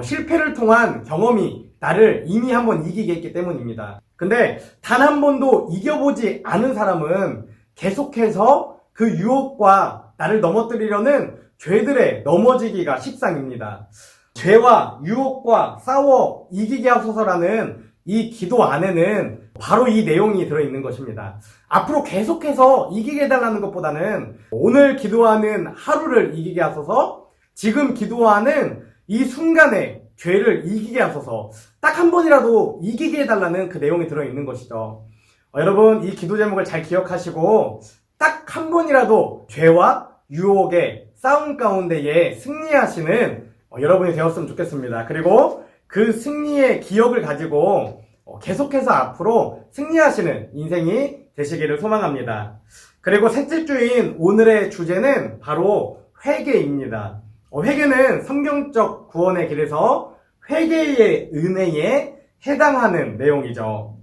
실패를 통한 경험이 나를 이미 한 번 이기게 했기 때문입니다. 근데 단 한 번도 이겨보지 않은 사람은 계속해서 그 유혹과 나를 넘어뜨리려는 죄들에 넘어지기가 십상입니다. 죄와 유혹과 싸워 이기게 하소서라는 이 기도 안에는 바로 이 내용이 들어있는 것입니다. 앞으로 계속해서 이기게 해달라는 것보다는 오늘 기도하는 하루를 이기게 하소서, 지금 기도하는 이 순간에 죄를 이기게 하소서, 딱 한 번이라도 이기게 해달라는 그 내용이 들어있는 것이죠. 여러분, 이 기도 제목을 잘 기억하시고 딱 한 번이라도 죄와 유혹의 싸움 가운데에 승리하시는 여러분이 되었으면 좋겠습니다. 그리고 그 승리의 기억을 가지고 계속해서 앞으로 승리하시는 인생이 되시기를 소망합니다. 그리고 셋째 주인 오늘의 주제는 바로 회개입니다. 회개는 성경적 구원의 길에서 회개의 은혜에 해당하는 내용이죠.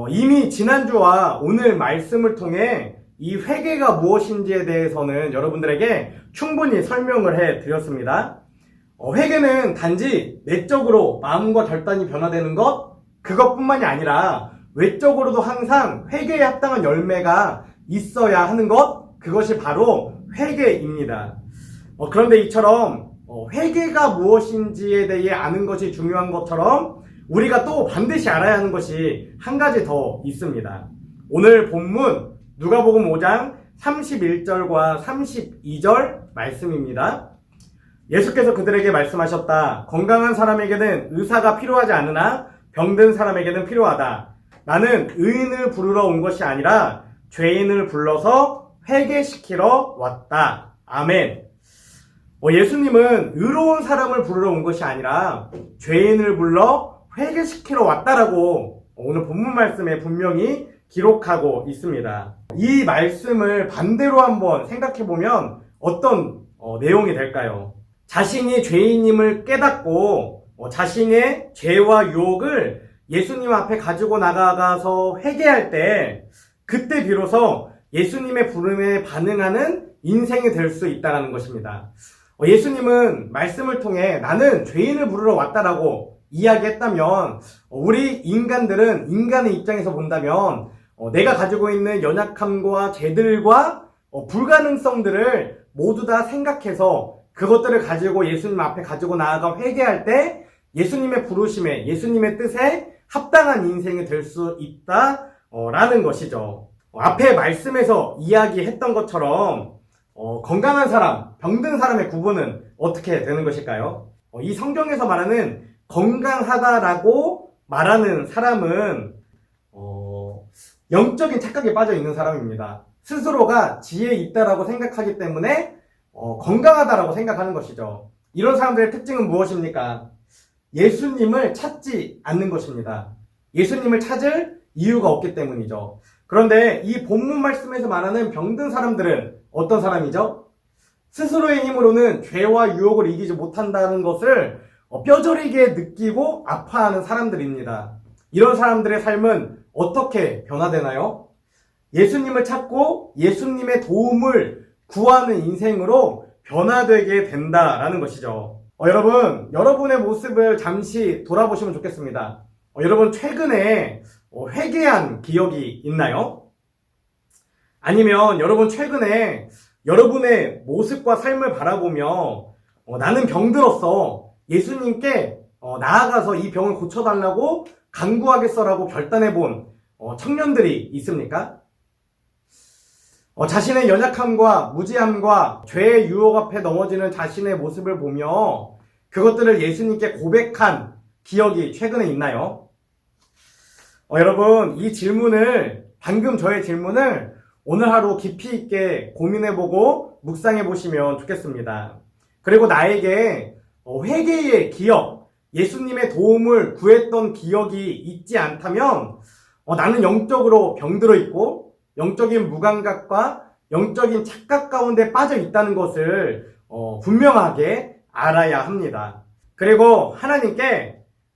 이미 지난주와 오늘 말씀을 통해 이 회개가 무엇인지에 대해서는 여러분들에게 충분히 설명을 해드렸습니다. 회개는 단지 내적으로 마음과 결단이 변화되는 그것뿐만이 아니라 외적으로도 항상 회개에 합당한 열매가 있어야 하는 그것이 바로 회개입니다. 그런데 이처럼 회개가 무엇인지에 대해 아는 것이 중요한 것처럼 우리가 또 반드시 알아야 하는 것이 한 가지 더 있습니다. 오늘 본문 누가복음 5장 31절과 32절 말씀입니다. 예수께서 그들에게 말씀하셨다. 건강한 사람에게는 의사가 필요하지 않으나 병든 사람에게는 필요하다. 나는 의인을 부르러 온 것이 아니라 죄인을 불러서 회개시키러 왔다. 아멘. 예수님은 의로운 사람을 부르러 온 것이 아니라 죄인을 불러 회개시키러 왔다라고 오늘 본문 말씀에 분명히 기록하고 있습니다. 이 말씀을 반대로 한번 생각해보면 어떤 내용이 될까요? 자신이 죄인임을 깨닫고 자신의 죄와 유혹을 예수님 앞에 가지고 나가서 회개할 때 그때 비로소 예수님의 부름에 반응하는 인생이 될 수 있다는 것입니다. 예수님은 말씀을 통해 나는 죄인을 부르러 왔다라고 이야기했다면 우리 인간들은 인간의 입장에서 본다면 내가 가지고 있는 연약함과 죄들과 불가능성들을 모두 다 생각해서 그것들을 가지고 예수님 앞에 가지고 나아가 회개할 때 예수님의 부르심에 예수님의 뜻에 합당한 인생이 될 수 있다라는 것이죠. 앞에 말씀에서 이야기했던 것처럼 건강한 사람, 병든 사람의 구분은 어떻게 되는 것일까요? 이 성경에서 말하는 건강하다라고 말하는 사람은 영적인 착각에 빠져 있는 사람입니다. 스스로가 지혜 있다라고 생각하기 때문에 건강하다라고 생각하는 것이죠. 이런 사람들의 특징은 무엇입니까? 예수님을 찾지 않는 것입니다. 예수님을 찾을 이유가 없기 때문이죠. 그런데 이 본문 말씀에서 말하는 병든 사람들은 어떤 사람이죠? 스스로의 힘으로는 죄와 유혹을 이기지 못한다는 것을 뼈저리게 느끼고 아파하는 사람들입니다. 이런 사람들의 삶은 어떻게 변화되나요? 예수님을 찾고 예수님의 도움을 구하는 인생으로 변화되게 된다라는 것이죠. 여러분, 여러분의 모습을 잠시 돌아보시면 좋겠습니다. 여러분 최근에 회개한 기억이 있나요? 아니면 여러분 최근에 여러분의 모습과 삶을 바라보며 나는 병들었어. 예수님께 나아가서 이 병을 고쳐달라고 간구하겠어라고 결단해본 청년들이 있습니까? 자신의 연약함과 무지함과 죄의 유혹 앞에 넘어지는 자신의 모습을 보며 그것들을 예수님께 고백한 기억이 최근에 있나요? 여러분, 이 질문을, 방금 저의 질문을 오늘 하루 깊이 있게 고민해보고 묵상해보시면 좋겠습니다. 그리고 나에게 회개의 기억, 예수님의 도움을 구했던 기억이 있지 않다면 나는 영적으로 병들어 있고 영적인 무감각과 영적인 착각 가운데 빠져 있다는 것을 분명하게 알아야 합니다. 그리고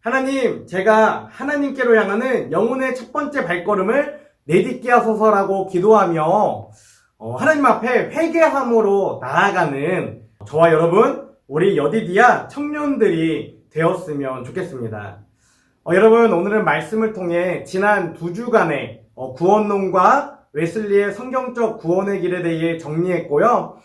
하나님, 제가 하나님께로 향하는 영혼의 첫 번째 발걸음을 내딛게 하소서라고 기도하며 하나님 앞에 회개함으로 나아가는 저와 여러분, 우리 여디디아 청년들이 되었으면 좋겠습니다. 여러분, 오늘은 말씀을 통해 지난 2주간의 구원론과 웨슬리의 성경적 구원의 길에 대해 정리했고요.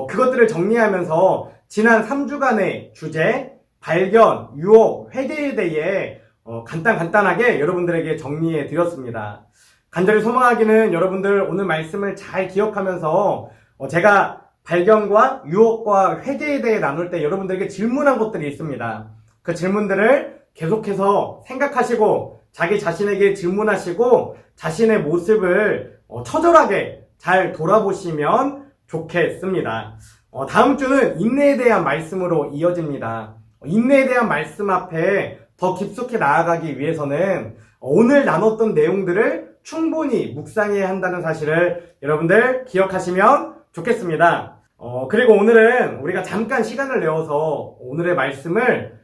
그것들을 정리하면서 지난 3주간의 주제, 발견, 유혹, 회개에 대해 간단하게 여러분들에게 정리해 드렸습니다. 간절히 소망하기는 여러분들 오늘 말씀을 잘 기억하면서 제가 발견과 유혹과 회개에 대해 나눌 때 여러분들에게 질문한 것들이 있습니다. 그 질문들을 계속해서 생각하시고 자기 자신에게 질문하시고 자신의 모습을 처절하게 잘 돌아보시면 좋겠습니다. 다음 주는 인내에 대한 말씀으로 이어집니다. 인내에 대한 말씀 앞에 더 깊숙이 나아가기 위해서는 오늘 나눴던 내용들을 충분히 묵상해야 한다는 사실을 여러분들 기억하시면 좋겠습니다. 그리고 오늘은 우리가 잠깐 시간을 내어서 오늘의 말씀을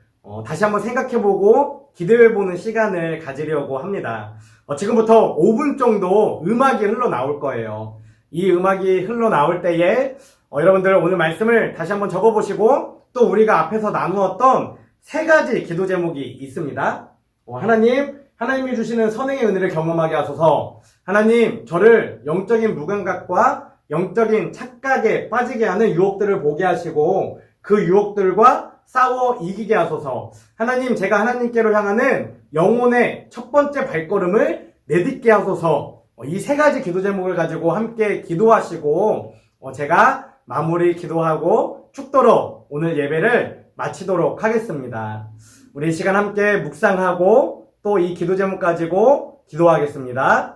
다시 한번 생각해보고 기도해보는 시간을 가지려고 합니다. 지금부터 5분 정도 음악이 흘러나올 거예요. 이 음악이 흘러나올 때에 여러분들 오늘 말씀을 다시 한번 적어보시고 또 우리가 앞에서 나누었던 3가지 기도 제목이 있습니다. 하나님이 주시는 선행의 은혜를 경험하게 하소서. 하나님, 저를 영적인 무감각과 영적인 착각에 빠지게 하는 유혹들을 보게 하시고 그 유혹들과 싸워 이기게 하소서. 하나님, 제가 하나님께로 향하는 영혼의 첫 번째 발걸음을 내딛게 하소서. 이 3가지 기도 제목을 가지고 함께 기도하시고 제가 마무리 기도하고 축도로 오늘 예배를 마치도록 하겠습니다. 우리 이 시간 함께 묵상하고 또 이 기도 제목 가지고 기도하겠습니다.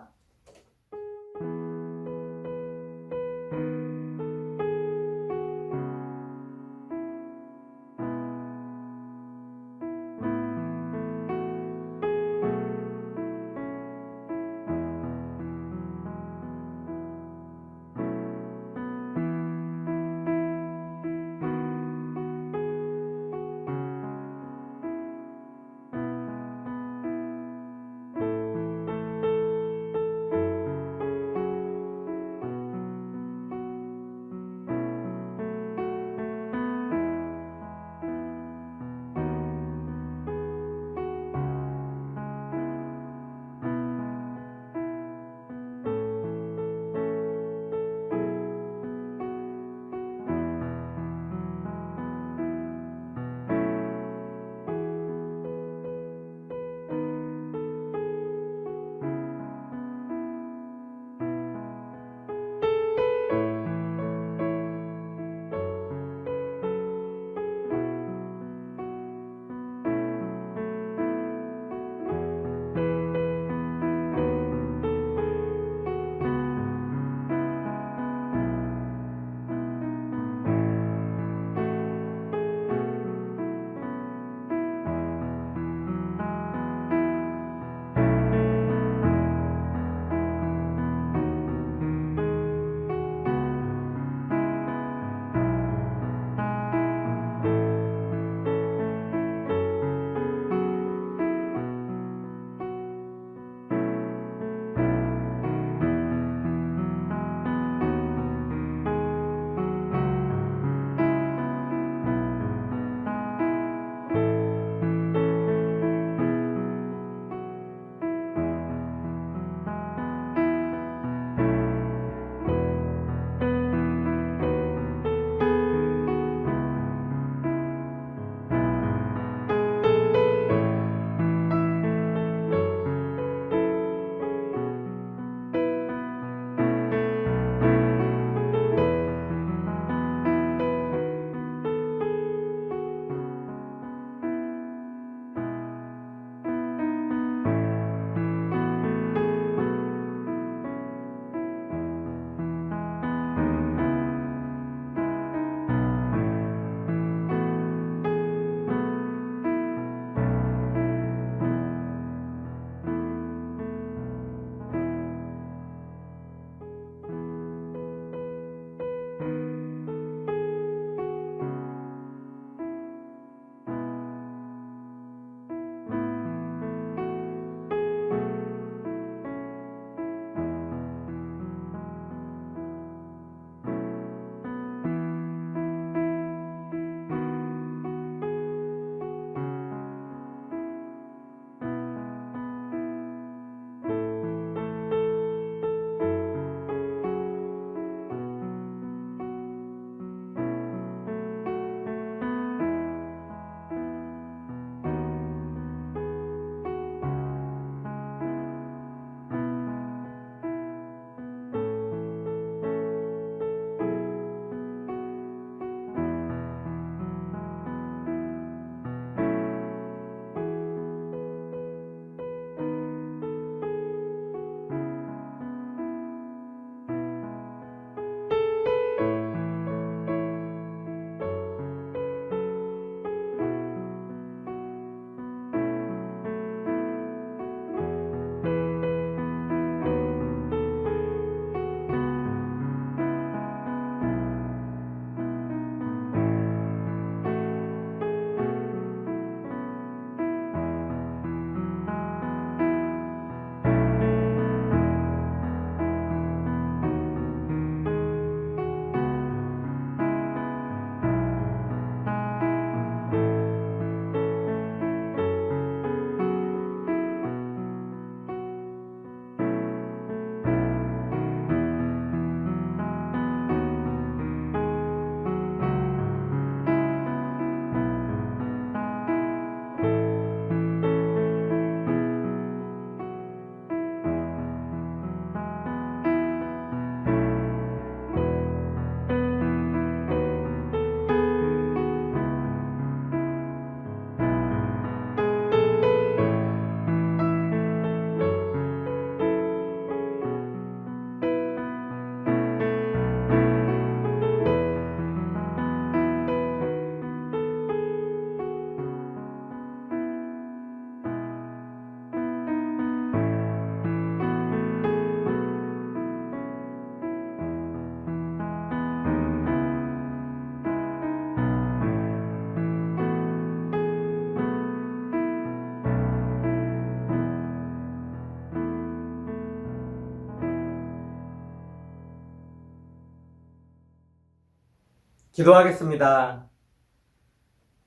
기도하겠습니다.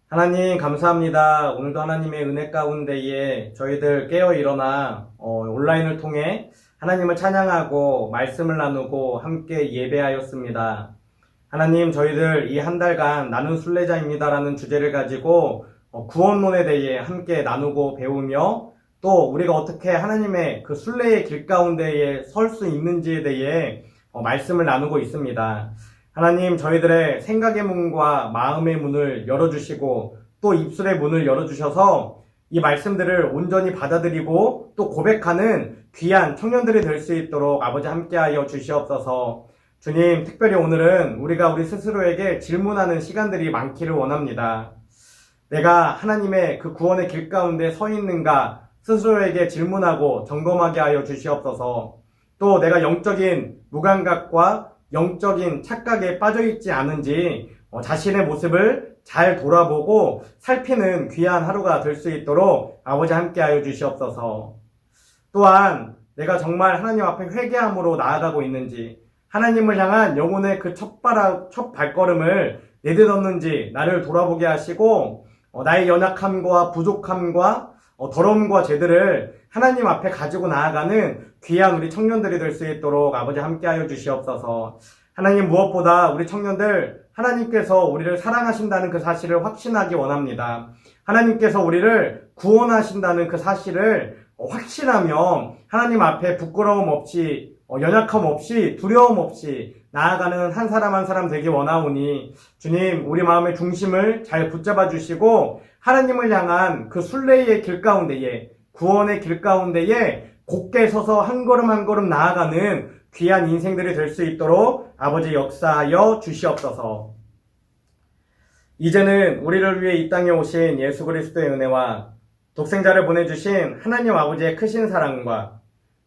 하나님 감사합니다. 오늘도 하나님의 은혜 가운데에 저희들 깨어 일어나 온라인을 통해 하나님을 찬양하고 말씀을 나누고 함께 예배하였습니다. 하나님, 저희들 이 한 달간 나는 순례자입니다라는 주제를 가지고 구원론에 대해 함께 나누고 배우며 또 우리가 어떻게 하나님의 그 순례의 길 가운데에 설 수 있는지에 대해 말씀을 나누고 있습니다. 하나님, 저희들의 생각의 문과 마음의 문을 열어주시고 또 입술의 문을 열어주셔서 이 말씀들을 온전히 받아들이고 또 고백하는 귀한 청년들이 될 수 있도록 아버지 함께하여 주시옵소서. 주님, 특별히 오늘은 우리가 우리 스스로에게 질문하는 시간들이 많기를 원합니다. 내가 하나님의 그 구원의 길 가운데 서 있는가 스스로에게 질문하고 점검하게 하여 주시옵소서. 또 내가 영적인 무감각과 영적인 착각에 빠져있지 않은지 자신의 모습을 잘 돌아보고 살피는 귀한 하루가 될 수 있도록 아버지 함께하여 주시옵소서. 또한 내가 정말 하나님 앞에 회개함으로 나아가고 있는지, 하나님을 향한 영혼의 그 첫 발걸음을 내딛었는지 나를 돌아보게 하시고 나의 연약함과 부족함과 더러움과 죄들을 하나님 앞에 가지고 나아가는 귀한 우리 청년들이 될 수 있도록 아버지 함께하여 주시옵소서. 하나님, 무엇보다 우리 청년들 하나님께서 우리를 사랑하신다는 그 사실을 확신하기 원합니다. 하나님께서 우리를 구원하신다는 그 사실을 확신하며 하나님 앞에 부끄러움 없이 연약함 없이 두려움 없이 나아가는 한 사람 한 사람 되기 원하오니 주님, 우리 마음의 중심을 잘 붙잡아 주시고 하나님을 향한 그 순례의 길 가운데에, 구원의 길 가운데에 곧게 서서 한 걸음 한 걸음 나아가는 귀한 인생들이 될 수 있도록 아버지 역사하여 주시옵소서. 이제는 우리를 위해 이 땅에 오신 예수 그리스도의 은혜와 독생자를 보내주신 하나님 아버지의 크신 사랑과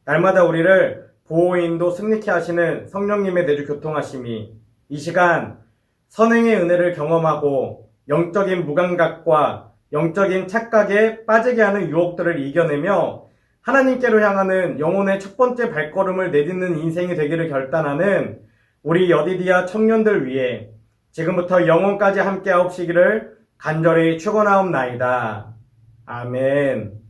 날마다 우리를 보호인도 승리케 하시는 성령님의 내주 교통하심이 이 시간 선행의 은혜를 경험하고 영적인 무감각과 영적인 착각에 빠지게 하는 유혹들을 이겨내며 하나님께로 향하는 영혼의 첫 번째 발걸음을 내딛는 인생이 되기를 결단하는 우리 여디디아 청년들 위해 지금부터 영원까지 함께하옵시기를 간절히 축원하옵나이다. 아멘.